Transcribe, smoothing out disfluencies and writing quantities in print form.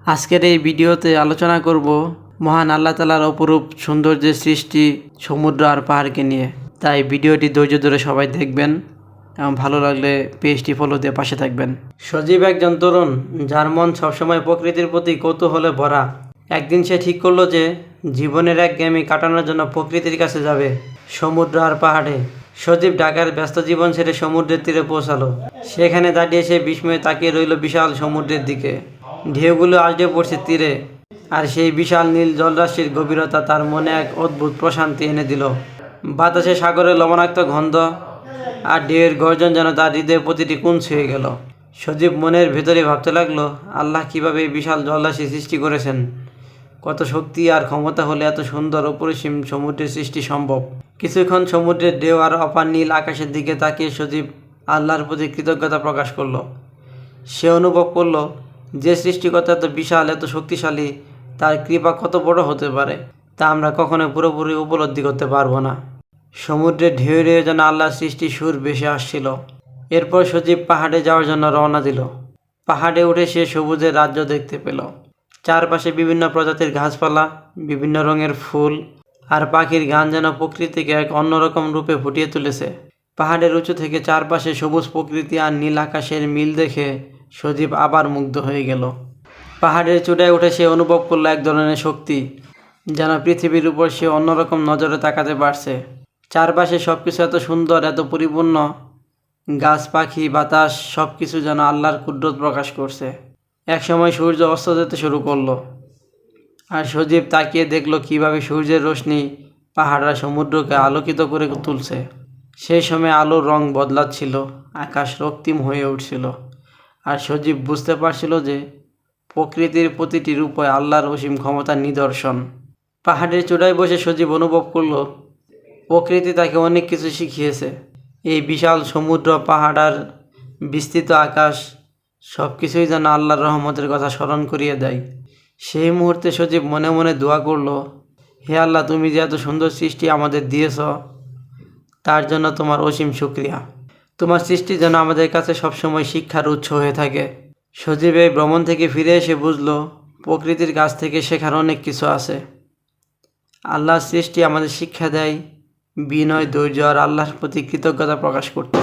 আজকের এই ভিডিওতে আলোচনা করব মহান আল্লাহ তাআলার অপরূপ সৌন্দর্যের সৃষ্টি সমুদ্র আর পাহাড়কে নিয়ে। তাই ভিডিওটি ধৈর্য ধরে সবাই দেখবেন এবং ভালো লাগলে পেজটি ফলো দিয়ে পাশে থাকবেন। সজীব একজন তরুণ, যার মন সবসময় প্রকৃতির প্রতি কৌতূহলে ভরা। একদিন সে ঠিক করলো যে জীবনের একঘেয়েমি কাটানোর জন্য প্রকৃতির কাছে যাবে, সমুদ্র আর পাহাড়ে। সজীব ঢাকার ব্যস্ত জীবন ছেড়ে সমুদ্রের তীরে পৌঁছালো। সেখানে দাঁড়িয়ে সে বিস্ময়ে তাকিয়ে রইল বিশাল সমুদ্রের দিকে। ঢেউগুলো আছড়ে পড়ছে তীরে, আর সেই বিশাল নীল জলরাশির গভীরতা তার মনে এক অদ্ভুত প্রশান্তি এনে দিল। বাতাসে সাগরের লবণাক্ত গন্ধ আর ঢেউয়ের গর্জন যেন তার হৃদয়ের প্রতিটি কোণ ছুঁয়ে গেল। সজীব মনের ভেতরে ভাবতে লাগলো, আল্লাহ কীভাবে এই বিশাল জলরাশি সৃষ্টি করেছেন, কত শক্তি আর ক্ষমতা হলে এত সুন্দর অপরিসীম সমুদ্রের সৃষ্টি সম্ভব। কিছুক্ষণ সমুদ্রের ঢেউ আর অপার নীল আকাশের দিকে তাকিয়ে সজীব আল্লাহর প্রতি কৃতজ্ঞতা প্রকাশ করলো। সে অনুভব করলো যে সৃষ্টিকর্তা এত বিশাল, এত শক্তিশালী, তার কৃপা কত বড় হতে পারে তা আমরা কখনো পুরোপুরি উপলব্ধি করতে পারবো না। সমুদ্রের ঢেউয়ে যেন আল্লাহর সৃষ্টি সুর ভেসে আসছিল। এরপর সজীব পাহাড়ে যাওয়ার জন্য রওনা দিল। পাহাড়ে উঠে সে সবুজের রাজ্য দেখতে পেল। চারপাশে বিভিন্ন প্রজাতির গাছপালা, বিভিন্ন রঙের ফুল আর পাখির গান যেন প্রকৃতিকে এক অন্যরকম রূপে ফুটিয়ে তুলেছে। পাহাড়ের উঁচু থেকে চারপাশে সবুজ প্রকৃতি আর নীল আকাশের মিল দেখে সজীব আবার মুগ্ধ হয়ে গেল। পাহাড়ের চূড়ায় উঠে সে অনুভব করলো এক ধরনের শক্তি, যেন পৃথিবীর উপর সে অন্যরকম নজরে তাকাতে পারছে। চারপাশে সব কিছু এত সুন্দর, এত পরিপূর্ণ, গাছ, পাখি, বাতাস, সব কিছু যেন আল্লাহর কুদরত প্রকাশ করছে। একসময় সূর্য অস্ত যেতে শুরু করলো, আর সজীব তাকিয়ে দেখলো কীভাবে সূর্যের রশ্মি পাহাড় আর সমুদ্রকে আলোকিত করে তুলছে। সেই সময় আলোর রং বদলাচ্ছিল, আকাশ রক্তিম হয়ে উঠছিল, আর সজীব বুঝতে পারছিল যে প্রকৃতির প্রতিটি রূপে আল্লাহর অসীম ক্ষমতার নিদর্শন। পাহাড়ের চূড়ায় বসে সজীব অনুভব করলো প্রকৃতি তাকে অনেক কিছু শিখিয়েছে। এই বিশাল সমুদ্র, পাহাড় আর বিস্তৃত আকাশ, সব কিছুই যেন আল্লাহর রহমতের কথা স্মরণ করিয়ে দেয়। সেই মুহূর্তে সজীব মনে মনে দোয়া করলো, হে আল্লাহ, তুমি যে এত সুন্দর সৃষ্টি আমাদের দিয়েছ, তার জন্য তোমার অসীম শুকরিয়া। তোমার সৃষ্টি যেন আমাদের কাছে সবসময় শিক্ষার উৎস হয়ে থাকে। সজীব এই ভ্রমণ থেকে ফিরে এসে বুঝলো প্রকৃতির কাছ থেকে শেখার অনেক কিছু আছে। আল্লাহর সৃষ্টি আমাদের শিক্ষা দেয় বিনয়, ধৈর্য আর আল্লাহর প্রতি কৃতজ্ঞতা প্রকাশ করতে।